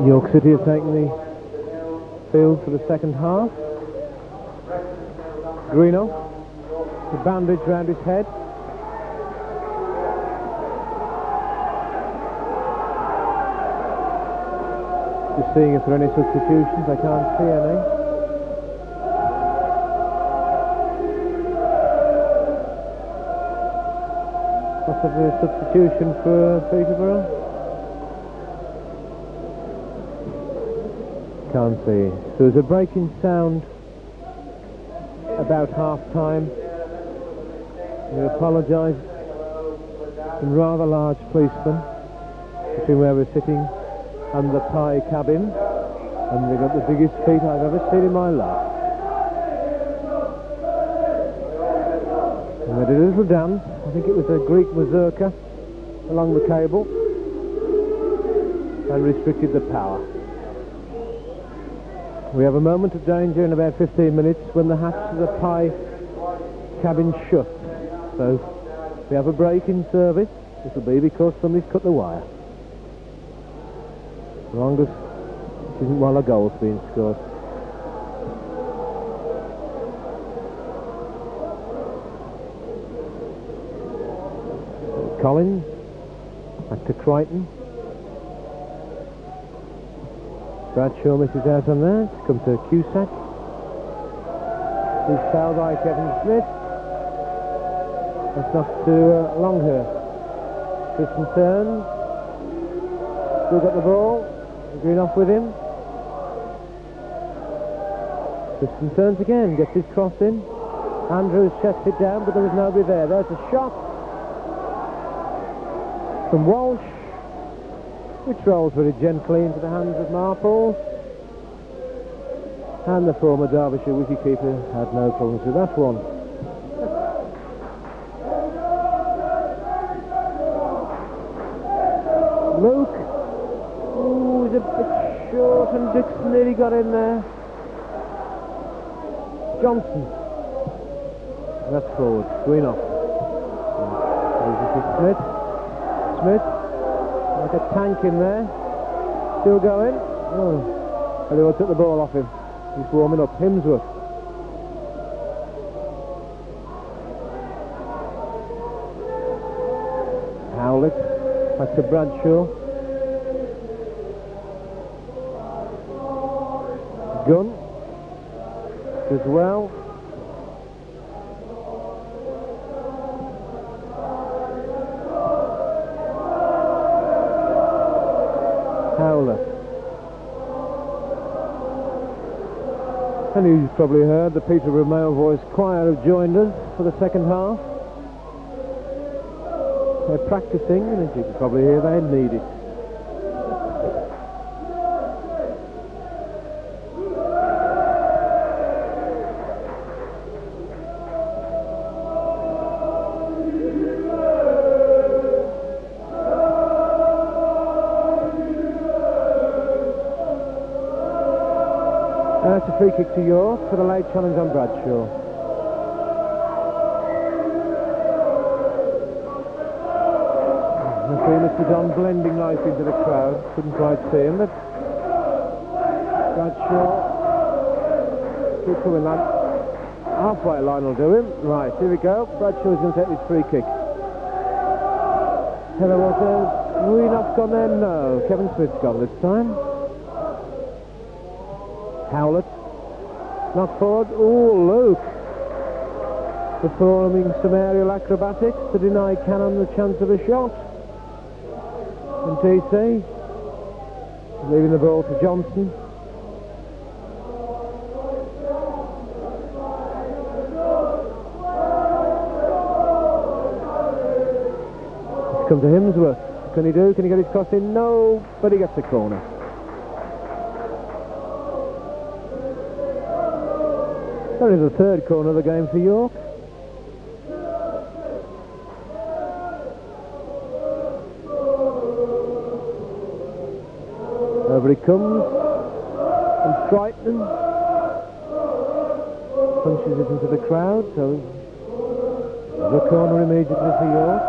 York City have taken the field for the second half. Greenough, the bandage round his head. Just seeing if there are any substitutions. I can't see any. Possibly a substitution for Peterborough. Can't see. There was a breaking sound about half-time. We apologise. Some rather large policemen between where we're sitting and the pie cabin, and they've got the biggest feet I've ever seen in my life. And they did a little dance. I think it was a Greek mazurka along the cable, and restricted the power. We have a moment of danger in about 15 minutes when the hatch of the pie cabin shuts. So if we have a break in service, it'll be because somebody's cut the wire. As long as it isn't while a goal's being scored. Colin, back to Crichton. Bradshaw misses out on that. Come to Cusack. He's fouled by Kevin Smith. That's knocked to Longhurst. Crichton turns. Still got the ball. Greenough with him. Crichton turns again. Gets his cross in. Andrews shuts it down, but there was nobody there. There's a shot from Walsh, which rolls very gently into the hands of Marples. And the former Derbyshire wicketkeeper had no problems with that one. Luke, ooh, he's a bit short, and Dixon nearly got in there. Johnson, that's forward, Greenough. Smith, like a tank in there, still going. Oh, Helliwell took the ball off him. He's warming up. Himsworth. Howlett, back to Bradshaw. Gunn as well. Howlett. And you've probably heard the Peterborough Male Voice Choir have joined us for the second half. They're practising, and as you can probably hear, they need it. That's a free kick to York for the late challenge on Bradshaw. Referee Mr. Dunn blending nicely into the crowd. Couldn't quite see him, but Bradshaw, keep coming, lad. Halfway line will do him. Right, here we go. Bradshaw's going to take this free kick. Helliwell says, Greenough gone there? No. Kevin Smith's gone this time. Howlett, knocked forward. Oh, Luke, performing some aerial acrobatics to deny Canham the chance of a shot. And TC, leaving the ball to Johnson. It's come to Himsworth. Can he do? Can he get his cross in? No, but he gets the corner. That is the third corner of the game for York. Over he comes, and Crichton punches it into the crowd, so the corner immediately for York.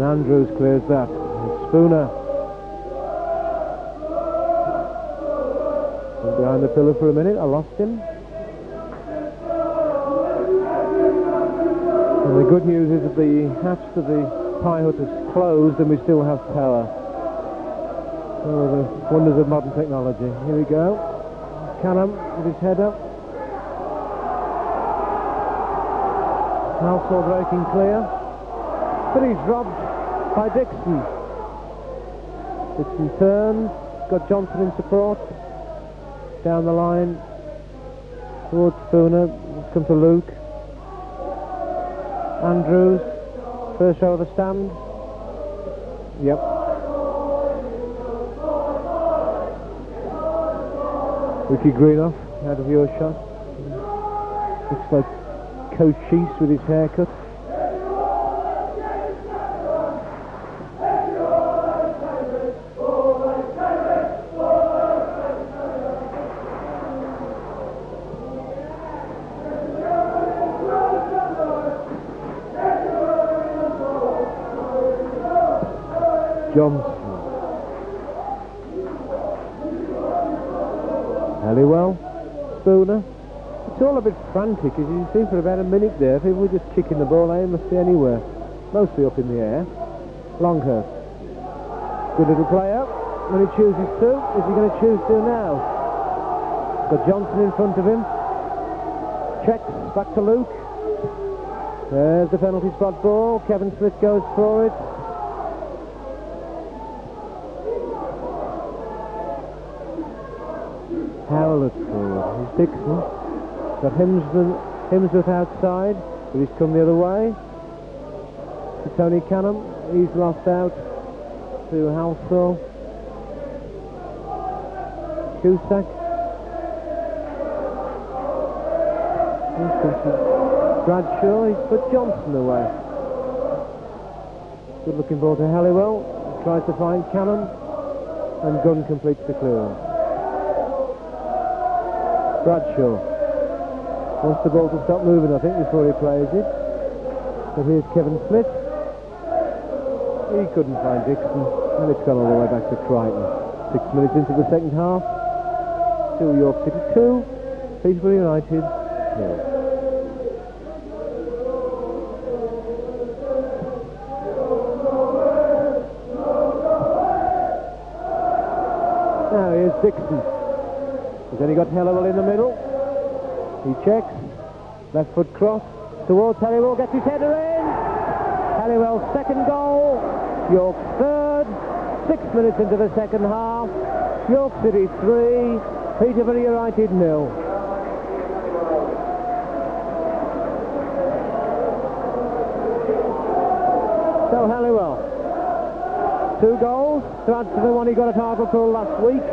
And Andrews clears that. And Spooner was behind the pillar for a minute. I lost him. And the good news is that the hatch to the pie hut is closed and we still have power. Oh, the wonders of modern technology. Here we go. Canham with his head up. Halsall breaking clear. But he's robbed by Dixon. Dixon turns. Got Johnson in support. Down the line. Towards Spooner. Let's come to Luke. Andrews. First row of the stand. Yep. Ricky Greenough out of your shot. Looks like Cochise with his haircut. Johnson. Helliwell. Spooner. It's all a bit frantic, as you can see, for about a minute there. People were just kicking the ball aimlessly anywhere. Mostly up in the air. Longhurst. Good little play out when he chooses to. Is he going to choose to now? Got Johnson in front of him. Checks. Back to Luke. There's the penalty spot ball. Kevin Smith goes for it. Howlett forward. Here's Dixon. Got Himsworth outside, but he's come the other way. To Tony Canham. He's lost out to Halsall. Cusack. He's come to Bradshaw. He's put Johnson away. Good looking ball to Helliwell. He tries to find Canham, and Gunn completes the clearance. Bradshaw wants the ball to stop moving, I think, before he plays it. But here's Kevin Smith. He couldn't find Dixon, and it's gone all the way back to Crichton. 6 minutes into the second half. Still York City 2, Peterborough United 0. Now here's Dixon. He's only got Helliwell in the middle. He checks. Left foot cross towards Helliwell. Gets his header in. Helliwell's second goal. York third. 6 minutes into the second half. York City 3. Peterborough United 0. So Helliwell. 2 goals to add to the one he got at Hartlepool last week.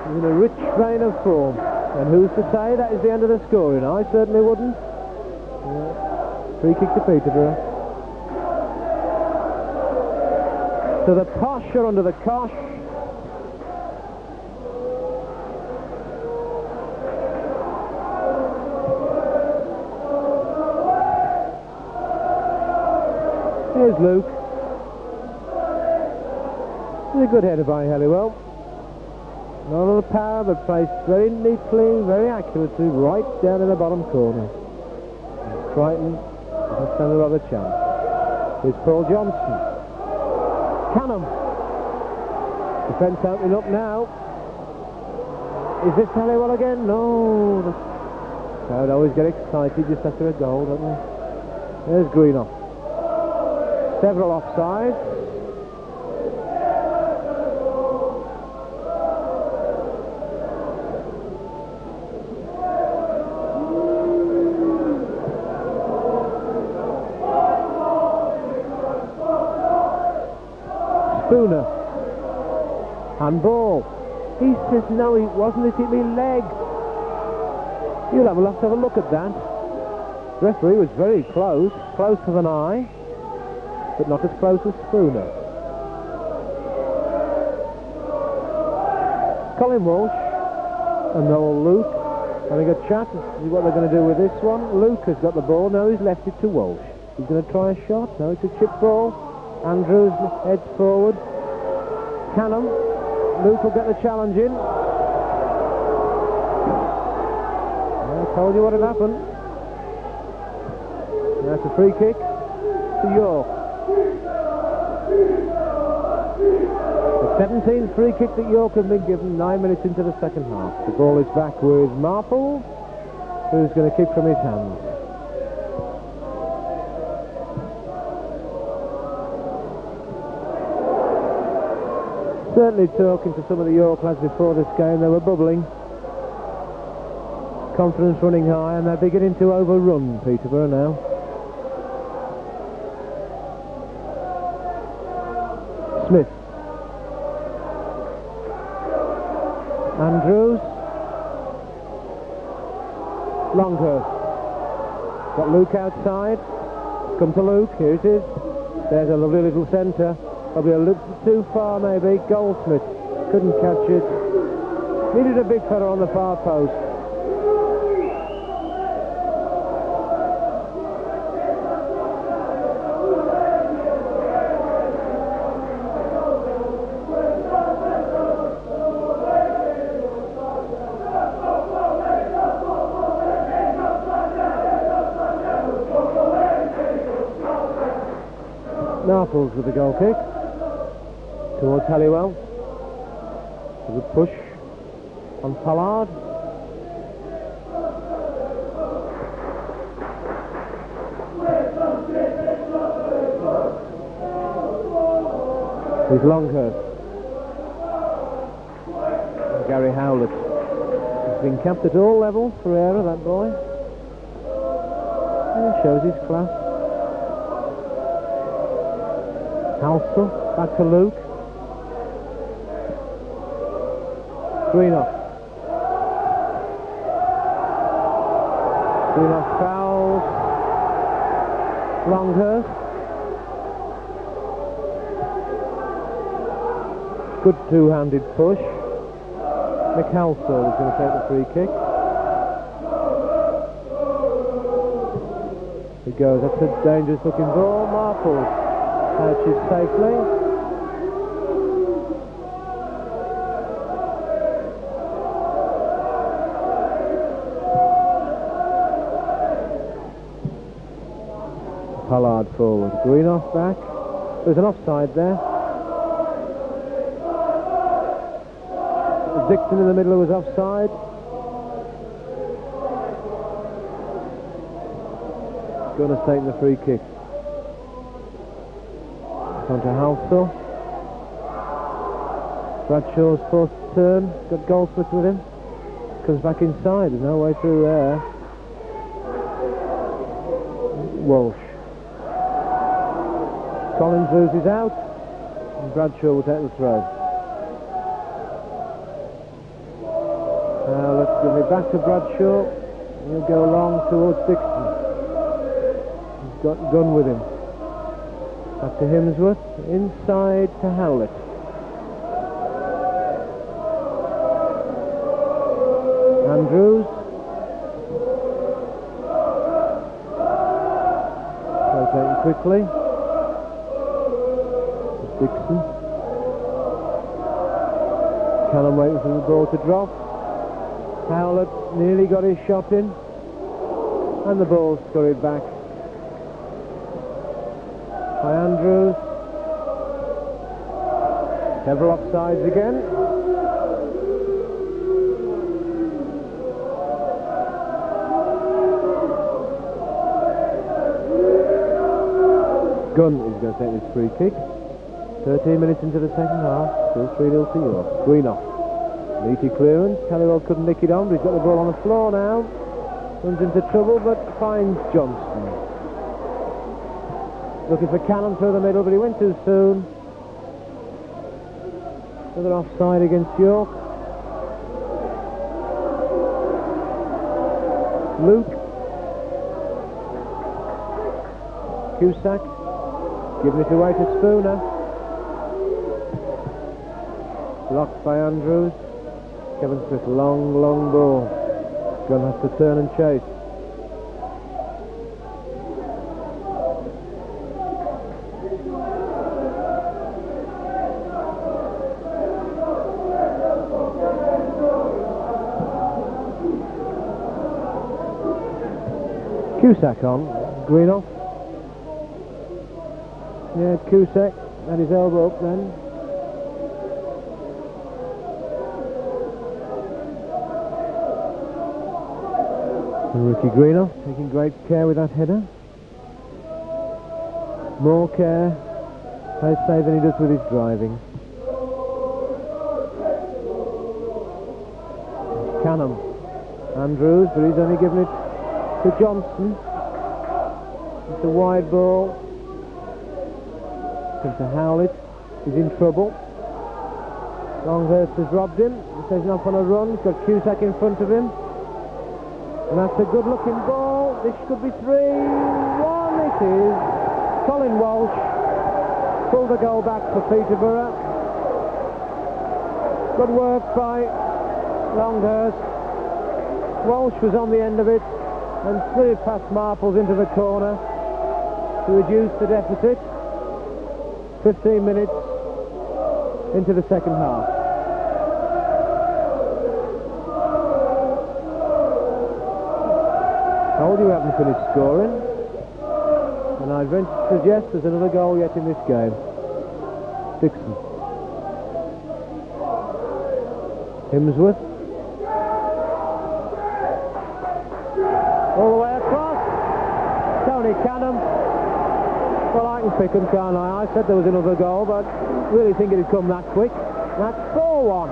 In a rich vein of form, and who's to say that is the end of the scoring? I certainly wouldn't. Free kick to Peterborough. So the posh are under the cosh. Here's Luke. It's a good header by Helliwell. Not a lot of power, but placed very neatly, very accurately, right down in the bottom corner. And Crichton doesn't stand a rather chance. Here's Paul Johnson. Canham. Defence opening up now. Is this Helliwell again? No. The crowd always get excited just after a goal, don't they? There's Greenough. Several offsides. Spooner. Handball. He says no, it wasn't. It hit me leg. You'll have to have a look at that. The referee was very close, closer than I, but not as close as Spooner. Colin Walsh and Noel Luke having a chat to see what they're going to do with this one. Luke has got the ball. Now he's left it to Walsh. He's going to try a shot. No, it's a chip ball. Andrews heads forward. Canham. Luke will get the challenge in. I told you what had happened. That's a free kick to York. The 17th free kick that York have been given 9 minutes into the second half. The ball is back with Marples, who's going to kick from his hands. Certainly talking to some of the York lads before this game, they were bubbling. Confidence running high, and they're beginning to overrun Peterborough now. Smith. Andrews. Longhurst. Got Luke outside. Come to Luke, here it is. There's a lovely little centre. Probably a little too far maybe. Goldsmith couldn't catch it. Needed a big fella on the far post. Marples with the goal kick towards Helliwell. A good push on Pollard. Here's Longhurst. And Gary Howlett. He's been capped at all levels for error, that boy. And he shows his class. Halsall, back to Luke. Greenough. Greenough fouls. Longhurst. Good two-handed push. Mick Halsall is going to take the free kick. He goes, that's a dangerous looking ball. Marples catches safely. Pollard forward. Greenough back. There's an offside there. Dixon in the middle was offside. Gunn has taken the free kick. On to Halsall. Bradshaw's forced to turn. Got Goldsmith with him. Comes back inside. There's no way through there. Walsh. Colin loses out. And Bradshaw will take the throw. Now let's give it back to Bradshaw. He'll go long towards Dixon. He's got Gunn with him. Back to Himsworth, inside to Howlett. Andrews. Rotating quickly. Dixon. Canham waiting for the ball to drop. Howlett nearly got his shot in. And the ball scurried back by Andrews. Several offsides again. Gunn is going to take this free kick. 13 minutes into the second half. Still 3-0 to York. Greenough. Meaty clearance. Helliwell couldn't nick it on, but he's got the ball on the floor now. Runs into trouble, but finds Johnston. Looking for Canham through the middle, but he went too soon. Another offside against York. Luke. Cusack. Giving it away to Spooner. Blocked by Andrews. Kevin Smith, long ball. Gunn has to turn and chase. Cusack on, Greenough. Yeah, Cusack had his elbow up then. And Ricky Greenough taking great care with that header. More care, I say, than he does with his driving. Canham. Andrews, but he's only given it to Johnson. It's a wide ball. Comes to Howlett. He's in trouble. Longhurst has robbed him. He's taken off on a run. He's got Cusack in front of him. And that's a good looking ball. This could be 3-1. It is. Colin Walsh pulled the goal back for Peterborough. Good work by Longhurst. Walsh was on the end of it and slid past Marples into the corner to reduce the deficit. 15 minutes into the second half. Told you we haven't finished scoring, and I venture to suggest there's another goal yet in this game. Dixon. Himsworth. All the way across. Tony Canham. Well, I can pick him, can't I? I said there was another goal, but really think it'd come that quick. That's 4-1.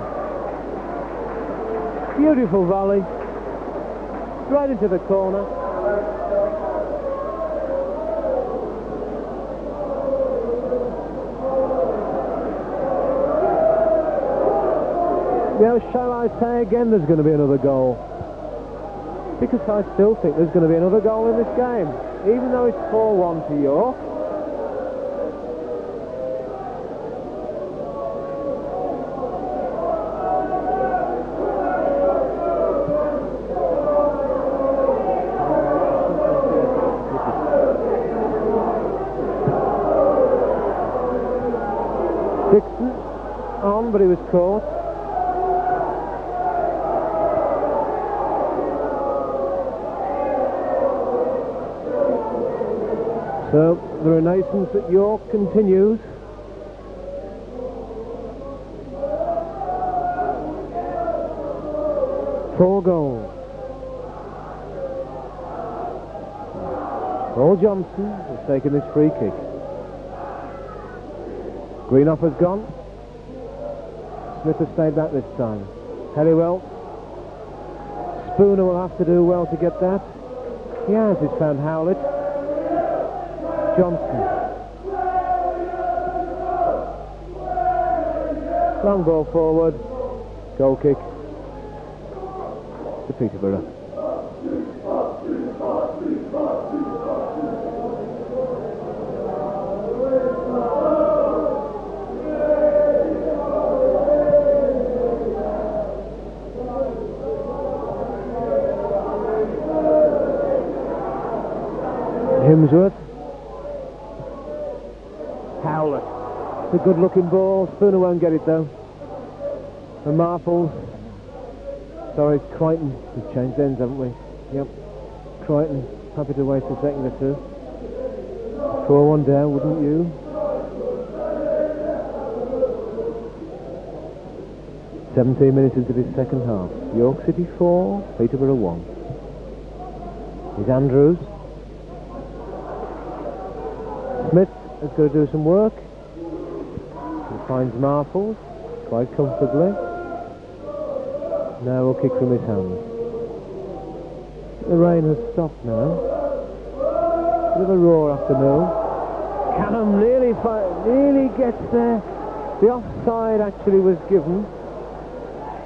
Beautiful volley. Right into the corner. You know, shall I say again there's going to be another goal? Because I still think there's going to be another goal in this game. Even though it's 4-1 to York. Dixon on, but he was caught. So the renaissance at York continues. Four goals. Paul Johnson has taken this free kick. Greenough has gone. Smith has stayed back this time. Helliwell. Spooner will have to do well to get that. He has. He's found Howlett. Johnson. Long ball forward. Goal kick to Peterborough. Himsworth. Howlett. It's a good looking ball. Spooner won't get it though. And Marples. Sorry, Crichton. We've changed ends, haven't we? Yep. Crichton. Happy to wait a second or two. 4-1 down, wouldn't you? "17 minutes into this second half. York City 4, Peterborough 1. Here's Andrews. Smith has got to do some work. He finds Marples quite comfortably. Now we'll kick from his hands. The rain has stopped now. Bit of a raw afternoon. Canham nearly gets there. The offside actually was given,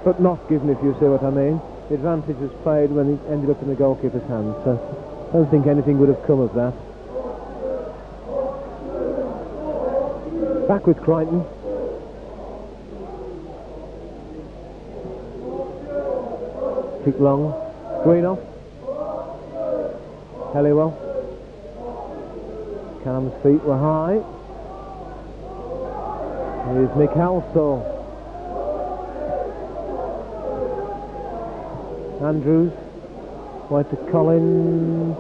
but not given, if you see what I mean. The advantage was played when he ended up in the goalkeeper's hands, so I don't think anything would have come of that. Back with Crichton. Kick long. Greenough. Helliwell. Canham's feet were high. Here's Mick Halsall. Andrews. Wide to Colin.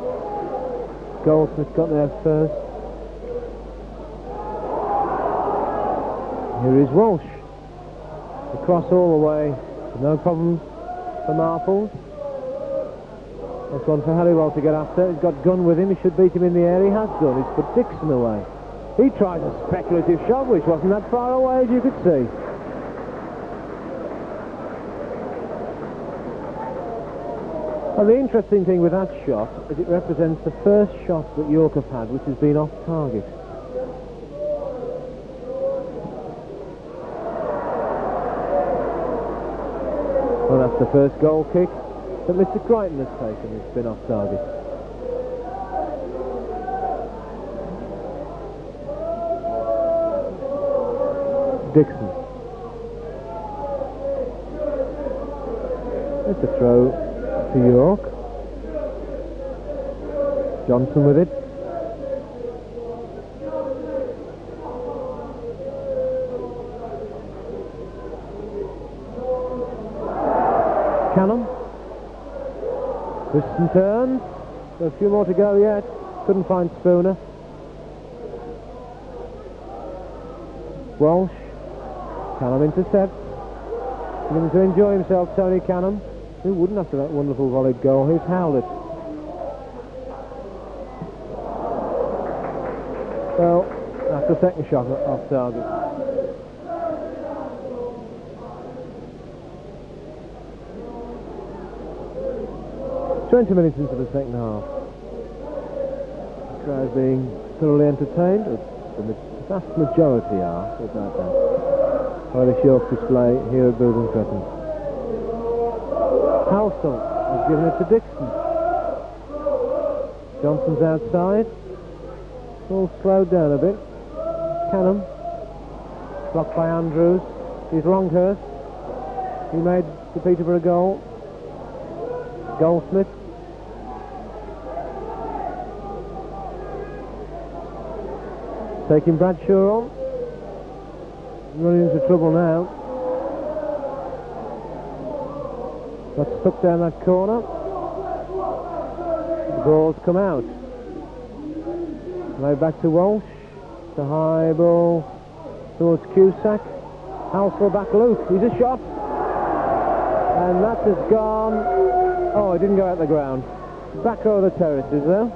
Goldsmith got there first. Here is Walsh. Across all the way. No problems for Marples. That's one for Helliwell to get after. He's got Gunn with him. He should beat him in the air. He has done. He's put Dixon away. He tries a speculative shot, which wasn't that far away, as you could see. Well, the interesting thing with that shot is it represents the first shot that York have had which has been off target. Well, that's the first goal kick that Mr. Crichton has taken. It's been off target. Dixon. It's a throw to York. Johnson with it. Canham. Twists and turns. A few more to go yet. Couldn't find Spooner. Walsh. Canham intercepts. Beginning to enjoy himself, Tony Canham. Who wouldn't after that wonderful volleyed goal? Here's Howlett. Well, that's the second shot off target. "20 minutes into the second half. The crowd being thoroughly entertained. The vast majority are, without that. By the York display here at Bootham Crescent. Halsall has given it to Dixon. Johnson's outside. All slowed down a bit. Canham. Blocked by Andrews. Here's Longhurst. He made the Peterborough goal. Goldsmith. Taking Bradshaw on. Running into trouble now. Got stuck down that corner. The ball's come out. Right back to Walsh. The high ball towards Cusack. Halsall back loose. He's a shot. And that has gone. Oh, it didn't go out the ground. Back over the terraces there.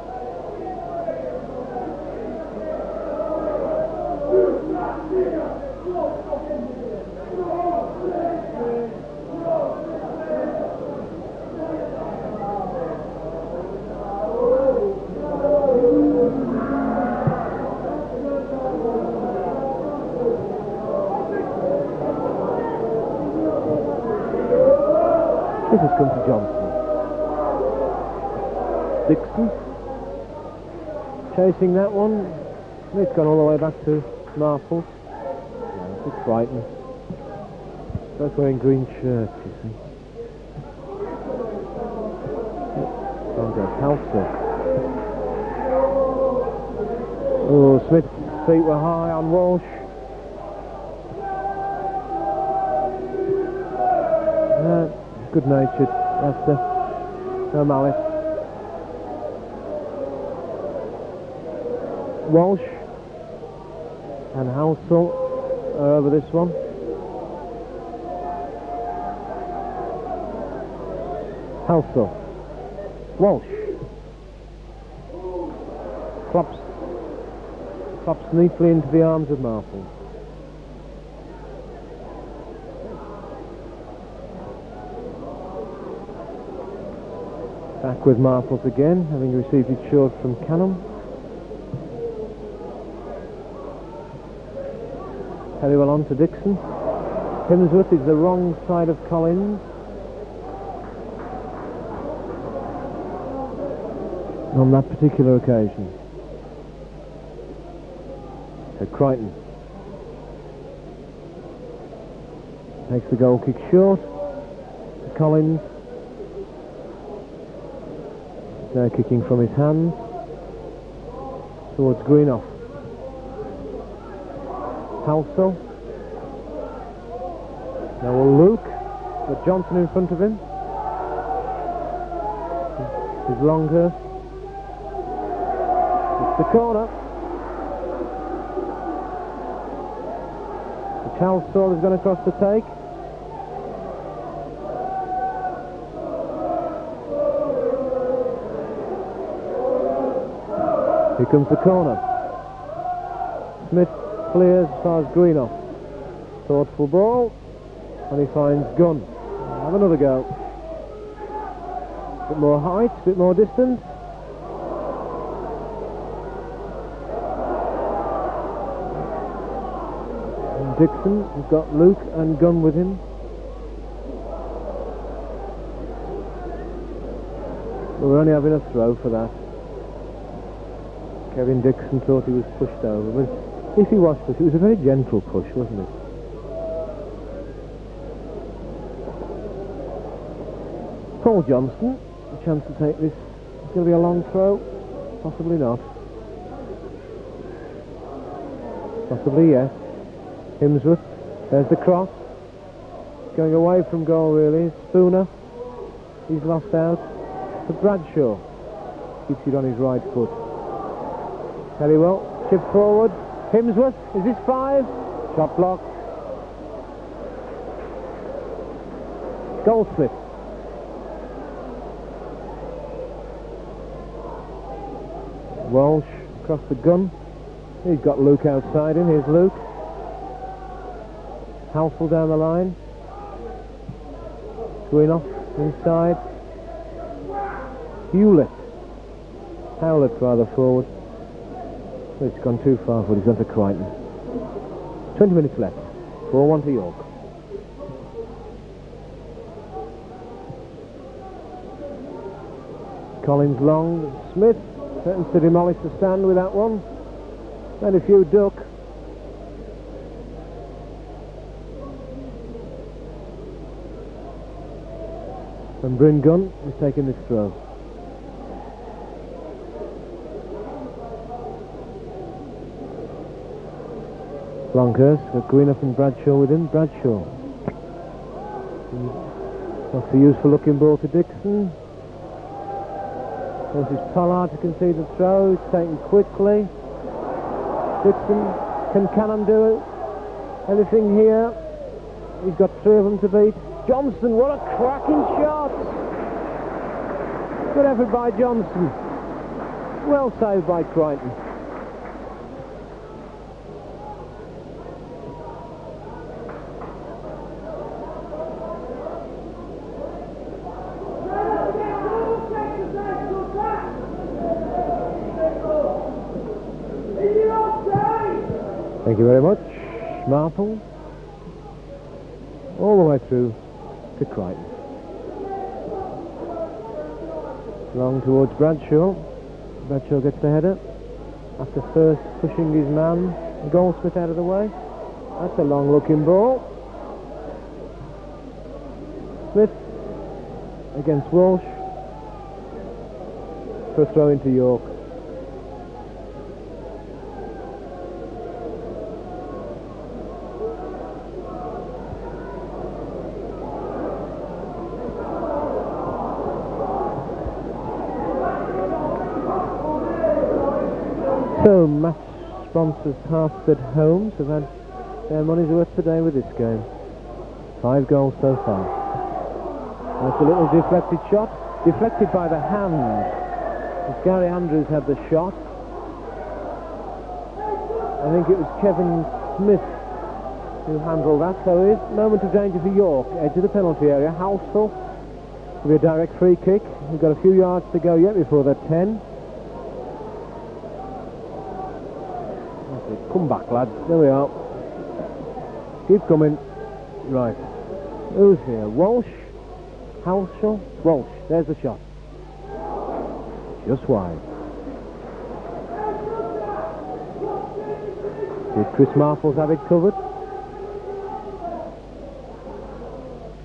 This has come to Johnson. Dixon chasing that one. It's gone all the way back to Marples. Yeah, it's Crichton. Both wearing green shirts, you see. Halsall. Oh, Smith's feet were high on Walsh. Good-natured. That's no malice. Walsh and Halsall are over this one. Halsall. Walsh. Clops neatly into the arms of Marples. Back with Marples again, having received it short from Canham. Helliwell on to Dixon. Himsworth is the wrong side of Collins. On that particular occasion. So Crichton takes the goal kick short to Collins. Now kicking from his hands towards Greenough. Halsall. Now will Luke, with Johnson in front of him. His Longhurst. the corner. Halsall is going to cross the take. Here comes the corner. Smith clears as far as Greenough. Thoughtful ball, and he finds Gunn. Have another go. Bit more height, bit more distance. And Dixon has got Luke and Gunn with him. But we're only having a throw for that. Kevin Dixon thought he was pushed over, but if he was pushed, it was a very gentle push, wasn't it? Paul Johnston, a chance to take this. It's going to be a long throw, possibly not. Possibly yes. Himsworth, there's the cross. Going away from goal really. Spooner, he's lost out. To Bradshaw, keeps it on his right foot. Helliwell, chip forward. Himsworth, is this 5? Shot blocked. Goldsmith. Walsh across the Gunn. He's got Luke outside him. Here's Luke. Halsall down the line. Greenough inside. Howlett rather forward. It's gone too far for it. He's gone to Crichton. 20 minutes left. 4-1 to York. Colin's long. Smith threatens to demolish the stand with that one. Made a few duck. And Bryn Gunn is taking this throw. Longhurst, got Greenough and Bradshaw with him. Bradshaw. That's a useful looking ball to Dixon. There's his Pollard to concede the throw. It's taken quickly. Dixon, can Canham do it? Anything here? He's got 3 of them to beat. Johnson, what a cracking shot! Good effort by Johnson. Well saved by Crichton. Thank you very much. Marples. All the way through to Crichton. Long towards Bradshaw. Bradshaw gets the header. After first pushing his man, Goldsmith out of the way. That's a long looking ball. Smith against Walsh for a throw into York. So, match sponsors Halstead Homes have had their money's worth today with this game. 5 goals so far. That's a little deflected shot. Deflected by the hand. As Gary Andrews had the shot. I think it was Kevin Smith who handled that. So it is moment of danger for York. Edge of the penalty area. Halsall will be a direct free kick. We've got a few yards to go yet before they're 10. Come back, lads. There we are. Keep coming. Right. Who's here? Walsh? Halsall? Walsh. There's the shot. Just wide. Did Chris Marples have it covered?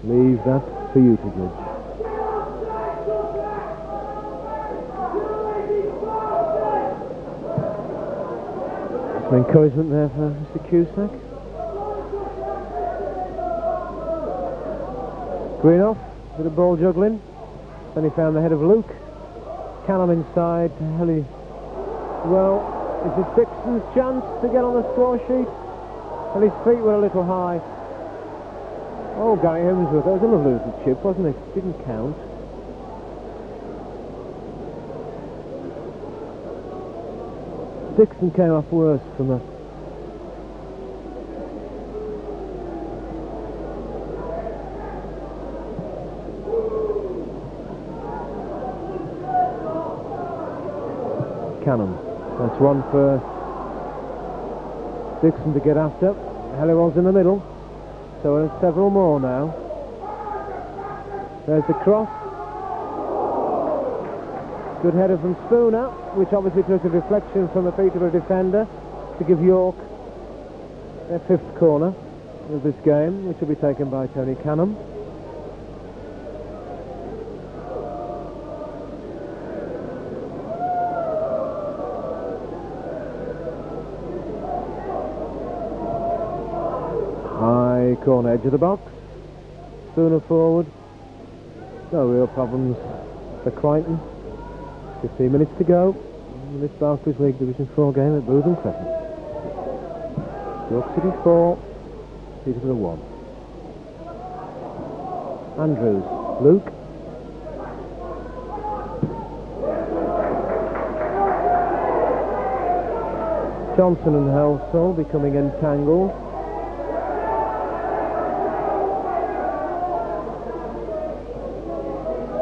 Leave that for you to judge. Some encouragement there for Mr. Cusack. Greenough, bit of ball juggling. Then he found the head of Luke. Canham inside to Well, is it Dixon's chance to get on the score sheet? And his feet were a little high. Oh, Gary Himsworth, that was a lovely little chip, wasn't it? Didn't count. Dixon came off worse from a... Canham. That's one for Dixon to get after. Helliwell's in the middle, so there's several more now. There's the cross. Good header from Spooner, which obviously took a deflection from a Peterborough defender to give York their 5th corner of this game, which will be taken by Tony Canham. High corner edge of the box. Spooner forward. No real problems for Crichton. 15 minutes to go in this Barclays League Division 4 game at Bootham Crescent. York City 4, Peterborough 1. Andrews, Luke. Johnson and Halsall becoming entangled.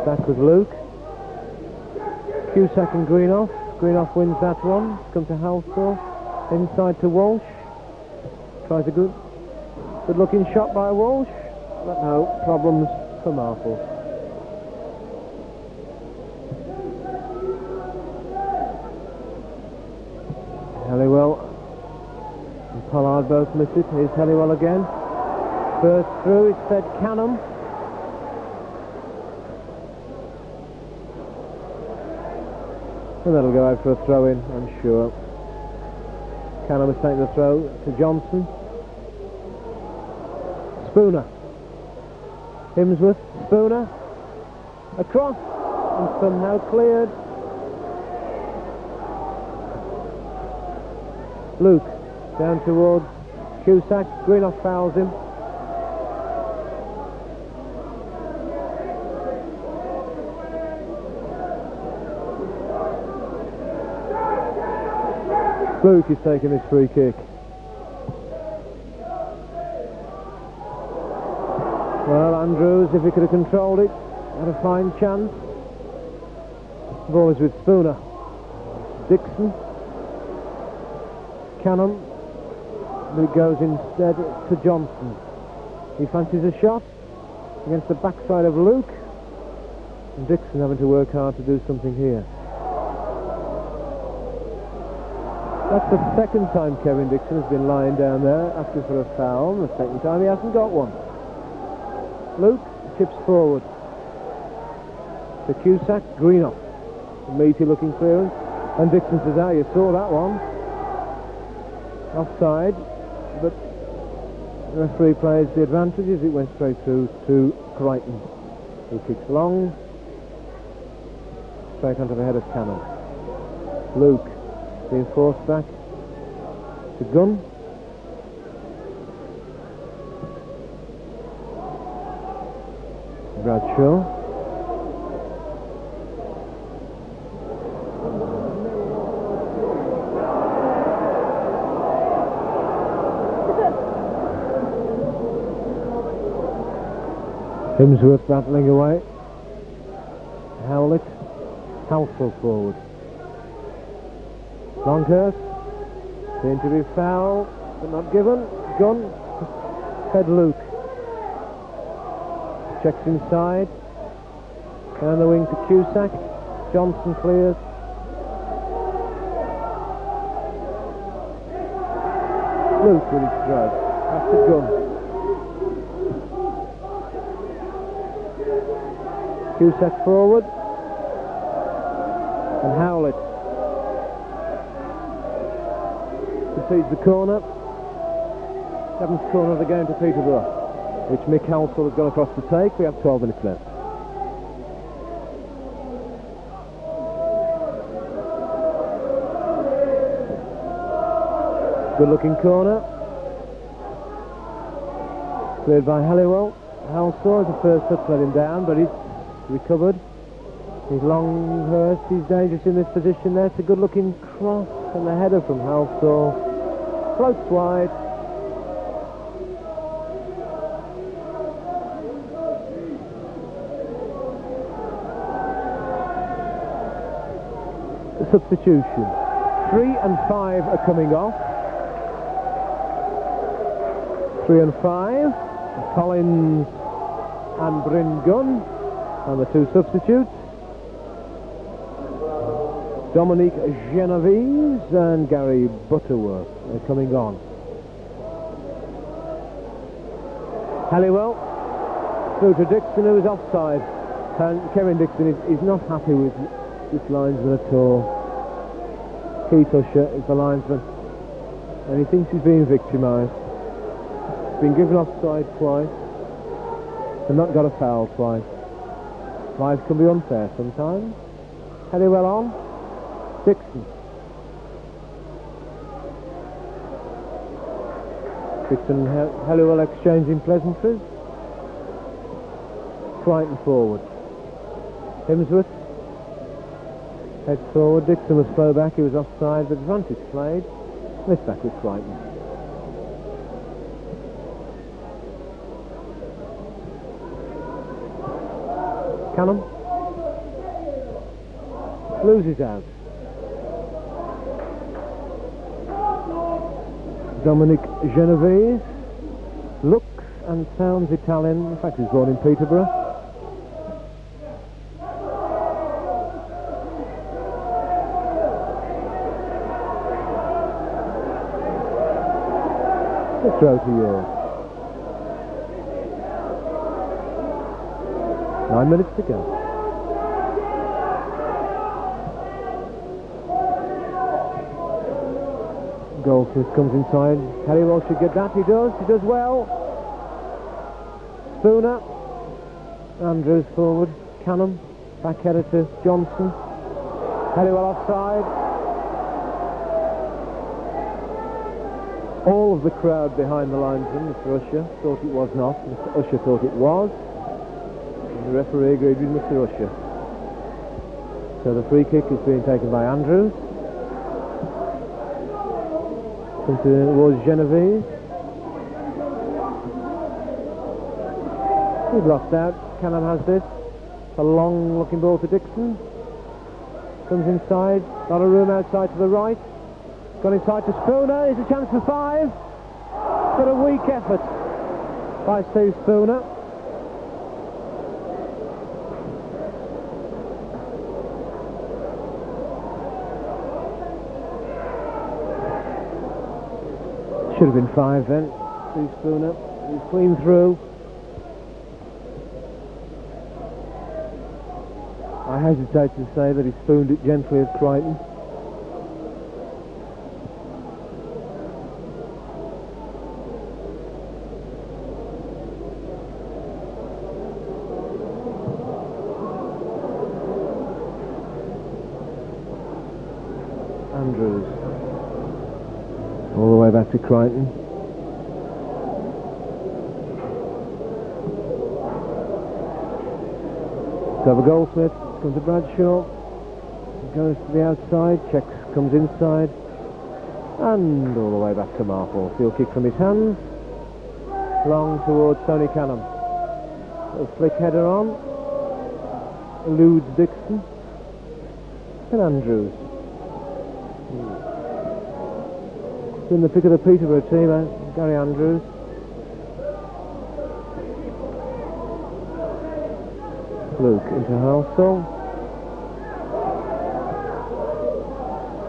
Back with Luke. Cusack and Greenough. Greenough wins that one. Come to Halsall. Inside to Walsh. Tries a good looking shot by Walsh. But no problems for Marples. Helliwell and Pollard both miss it. Here's Helliwell again. First through, it's fed Canham. And that'll go out for a throw-in, I'm sure. Canham has taken the throw to Johnson. Spooner. Himsworth, Spooner. Across, and somehow cleared. Luke, down towards Cusack. Greenough fouls him. Luke is taking his free kick. Well, Andrews, if he could have controlled it, had a fine chance. The ball is with Spooner. Dixon. Canham. But it goes instead to Johnson. He fancies a shot against the backside of Luke. And Dixon having to work hard to do something here. That's the second time Kevin Dixon has been lying down there asking for a foul. The second time he hasn't got one. Luke chips forward to Cusack. Greenough. A meaty looking clearance. And Dixon says, you saw that one. Offside. But the referee plays the advantage as it went straight through to Crichton, who kicks long. Straight onto the head of Canham. Luke being forced back to Gunn. Bradshaw. Himsworth battling away. Howlett. Halsall forward. Longhurst, seen to be foul, but not given. Gunn, fed Luke. Checks inside. Down the wing to Cusack. Johnson clears. Luke with his throw. After Gunn. Cusack forward. And Howlett concedes the corner. 7th corner of the game to Peterborough, which Mick Halsall has gone across to take. We have 12 minutes left. Good looking corner. Cleared by Helliwell. Halsall is the first touch, let him down, but he's recovered. He's Longhurst, he's dangerous in this position there. It's a good looking cross and the header from Halsall. Floats wide. Substitution. 3 and 5 are coming off. 3 and 5. Colin and Bryn Gunn and the two substitutes. Dominique Genovese and Gary Butterworth are coming on. Helliwell through to Dixon, who is offside. And Kevin Dixon is not happy with this linesman at all. Keith Usher is the linesman, and he thinks he's being victimised. He's been given offside twice and not got a foul twice. Life can be unfair sometimes. Helliwell on. Dixon. Dixon and Helliwell exchanging pleasantries. Crichton forward. Himsworth heads forward. Dixon was slow back, he was offside, but advantage played. Let's back with Crichton. Canham loses out. Dominique Genovese looks and sounds Italian. In fact, he was born in Peterborough. The throw to yours. 9 minutes to go. Goldsmith comes inside. Helliwell should get that. He does well. Spooner. Andrews forward. Canham. Back header to Johnson. Helliwell offside. All of the crowd behind the linesman, Mr. Usher, thought it was not. Mr. Usher thought it was. And the referee agreed with Mr. Usher. So the free kick is being taken by Andrews. Towards Genovese. He's lost out. Canham has this. A long looking ball to Dixon. Comes inside. Lot of room outside to the right. Gone inside to Spooner. Here's a chance for 5. But a weak effort by Steve Spooner. Should have been 5 then. Steve Spooner. He's clean through. I hesitate to say that he spooned it gently at Crichton. Andrews. All the way back to Crichton. So the Goldsmith comes to Bradshaw. Goes to the outside. Checks, comes inside. And all the way back to Marples. Field kick from his hands. Long towards Tony Canham. A flick header on. Eludes Dixon. And Andrews. In the pick of the Peterborough team, Gary Andrews. Luke into Halsall.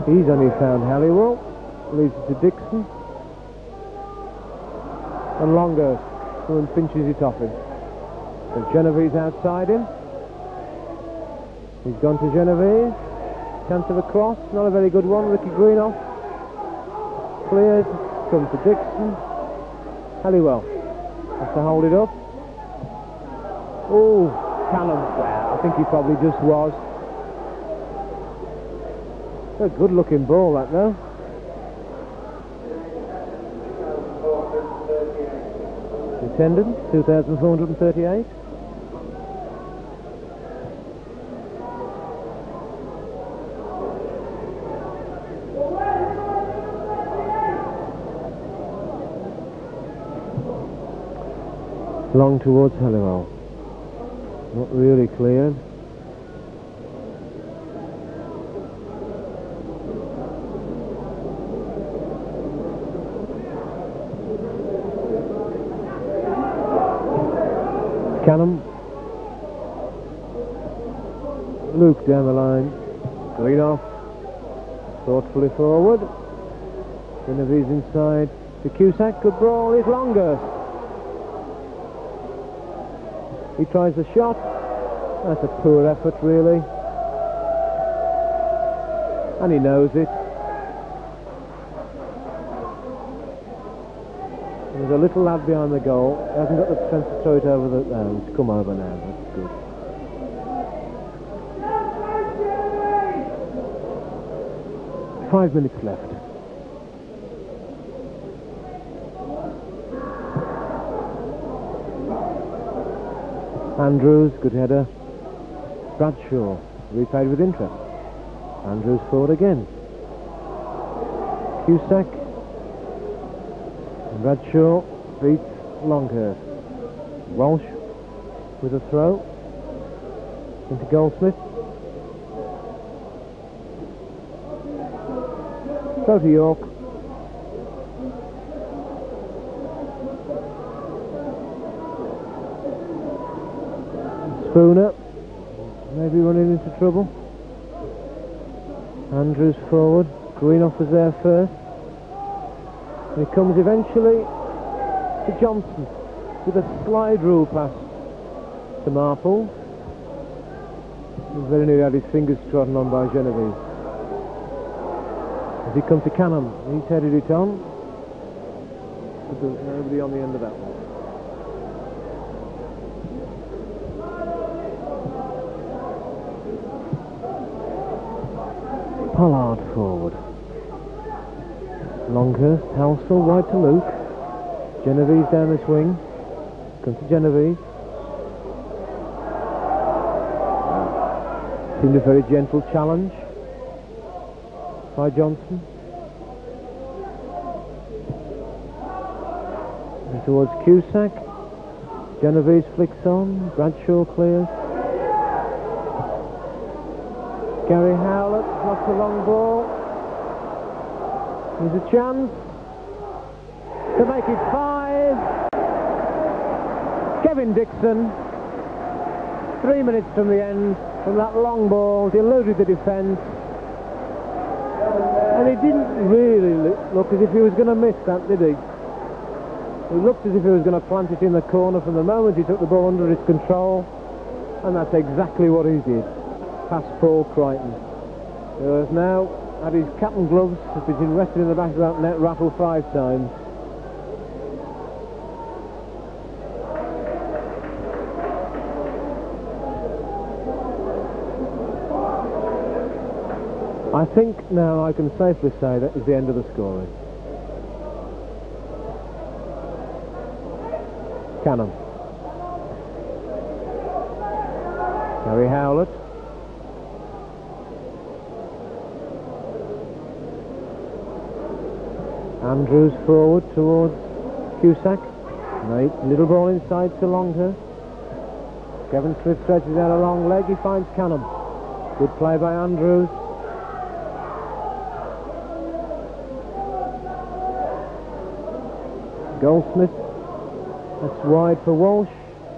He's only found Helliwell. Leaves it to Dixon. And Longhurst, who pinches it off him. So Genovese outside him. He's gone to Genovese. Chance of a cross, not a very good one. Ricky Greenough. Cleared, comes to Dixon. Helliwell has to hold it up. Oh, Canham. Well, I think he probably just was. A good looking ball, that though. Attendance 2,438. Long towards Helliwell. Not really clear. Canham. Luke down the line. Greenough. Thoughtfully forward. Genevieve's inside to Cusack. Good brawl is Longhurst. He tries the shot. That's a poor effort, really. And he knows it. There's a little lad behind the goal. He hasn't got the strength to throw it over the... No, it's come over now. That's good. Five minutes left. Andrews, good header. Bradshaw, repaid with interest. Andrews forward again. Cusack. And Bradshaw beats Longhurst. Walsh with a throw into Goldsmith. Throw to York. Spooner, maybe running into trouble. Andrews forward. Greenough was there first. And he comes eventually to Johnson with a slide rule pass to Marples. He very nearly had his fingers trodden on by Genevieve. As he comes to Canham, he's headed it on, but there's nobody on the end of that one. Pollard forward. Longhurst, Halsall, wide to Luke. Genevieve down this wing. Comes to Genevieve. Seemed a very gentle challenge by Johnson. And towards Cusack. Genevieve flicks on. Bradshaw clears. Gary Howlett knocks a long ball. There's a chance to make it 5. Kevin Dixon, 3 minutes from the end, from that long ball, deluded the defence. And he didn't really look as if he was going to miss that, did he? He looked as if he was going to plant it in the corner from the moment he took the ball under his control. And that's exactly what he did. Past Paul Crichton, who has now had his cap and gloves, has been rested in the back of that net rattle 5 times. I think now I can safely say that is the end of the scoring. Canham. Gary Howlett. Andrews forward towards Cusack. Little ball inside to Longhurst. Kevin Smith stretches out a long leg. He finds Canham. Good play by Andrews. Goldsmith. That's wide for Walsh.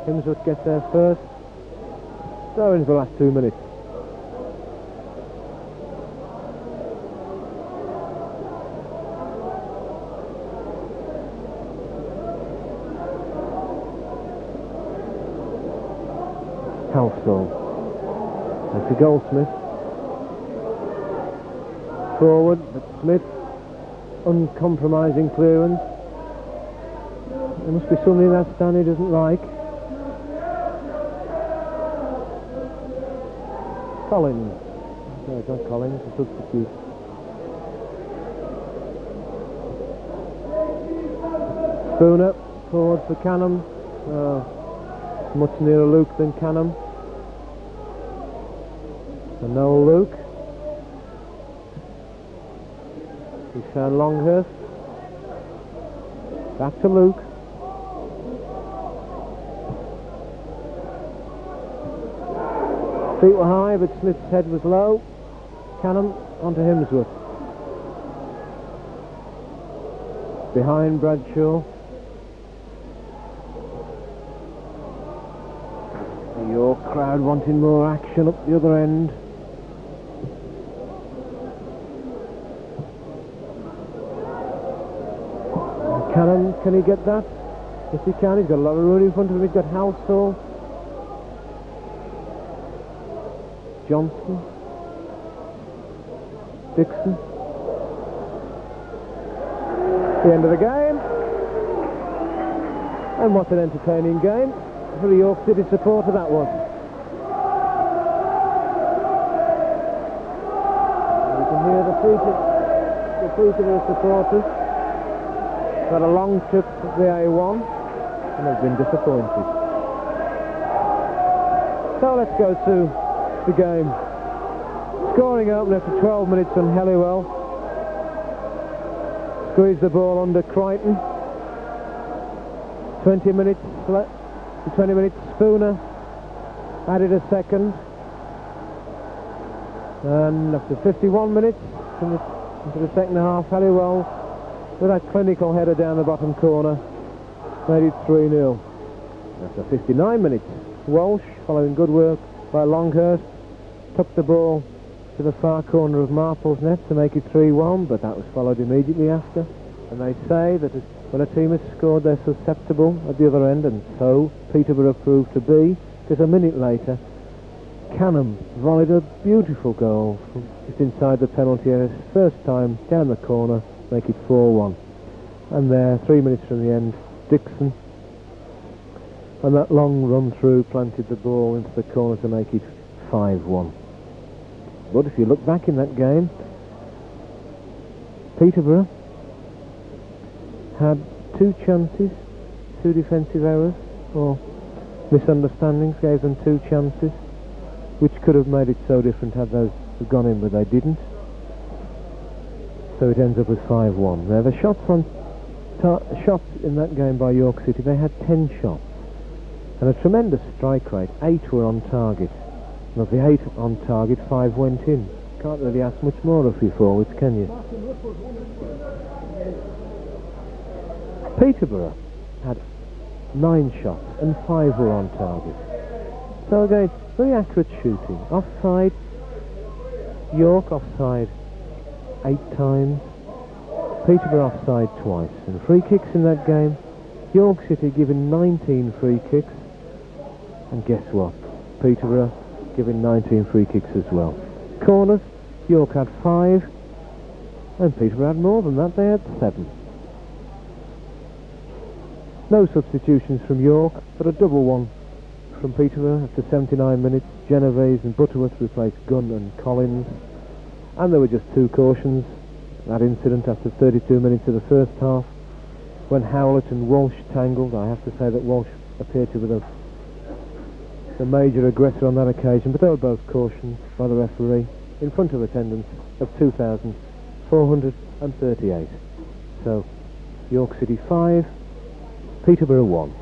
Himsworth gets there first. So into the last 2 minutes. Halsall. That's to Goldsmith. Forward, but Smith. Uncompromising clearance. There must be something that Stanley doesn't like. Colin. No, it's not Colin, it's a substitute. Spooner forward for Canham. Much nearer Luke than Canham. And Noel Luke. He's found Longhurst. Back to Luke. Feet were high, but Smith's head was low. Canham onto Himsworth. Behind Bradshaw. The York crowd wanting more action up the other end. Canham, can he get that? Yes, he can. He's got a lot of room in front of him. He's got Halsall, Johnson, Dixon. The end of the game. And what an entertaining game for the York City supporter that was. You can hear the Peterborough supporters. Had a long trip to the A1 and have been disappointed. So let's go to the game. Scoring opener after 12 minutes on Helliwell. Squeezed the ball under Crichton. 20 minutes Spooner added a second. And after 51 minutes into the second half, Helliwell, with that clinical header down the bottom corner, made it 3-0. After 59 minutes, Walsh, following good work by Longhurst, took the ball to the far corner of Marples' net to make it 3-1, but that was followed immediately after. And they say that when a team has scored, they're susceptible at the other end, and so Peterborough proved to be, because a minute later, Canham volleyed a beautiful goal from just inside the penalty area, first time down the corner, make it 4-1. And there, 3 minutes from the end, Dixon, and that long run through, planted the ball into the corner to make it 5-1. But if you look back in that game, Peterborough had 2 chances, 2 defensive errors, or misunderstandings, gave them 2 chances, which could have made it so different had those gone in, but they didn't. So it ends up with 5-1. Now the shots in that game by York City, they had 10 shots and a tremendous strike rate. 8 were on target, and of the 8 on target, 5 went in. Can't really ask much more of your forwards, can you? Peterborough had 9 shots and 5 were on target. So again, very accurate shooting. Offside, York offside 8 times, Peterborough offside twice. And free kicks in that game, York City given 19 free kicks, and guess what? Peterborough given 19 free kicks as well. Corners, York had 5, and Peterborough had more than that, they had 7. No substitutions from York, but a double one from Peterborough after 79 minutes. Genovese and Butterworth replaced Gunn and Colin. And there were just 2 cautions. That incident after 32 minutes of the first half, when Howlett and Walsh tangled. I have to say that Walsh appeared to be the major aggressor on that occasion, but they were both cautioned by the referee in front of attendance of 2,438. So York City 5, Peterborough 1.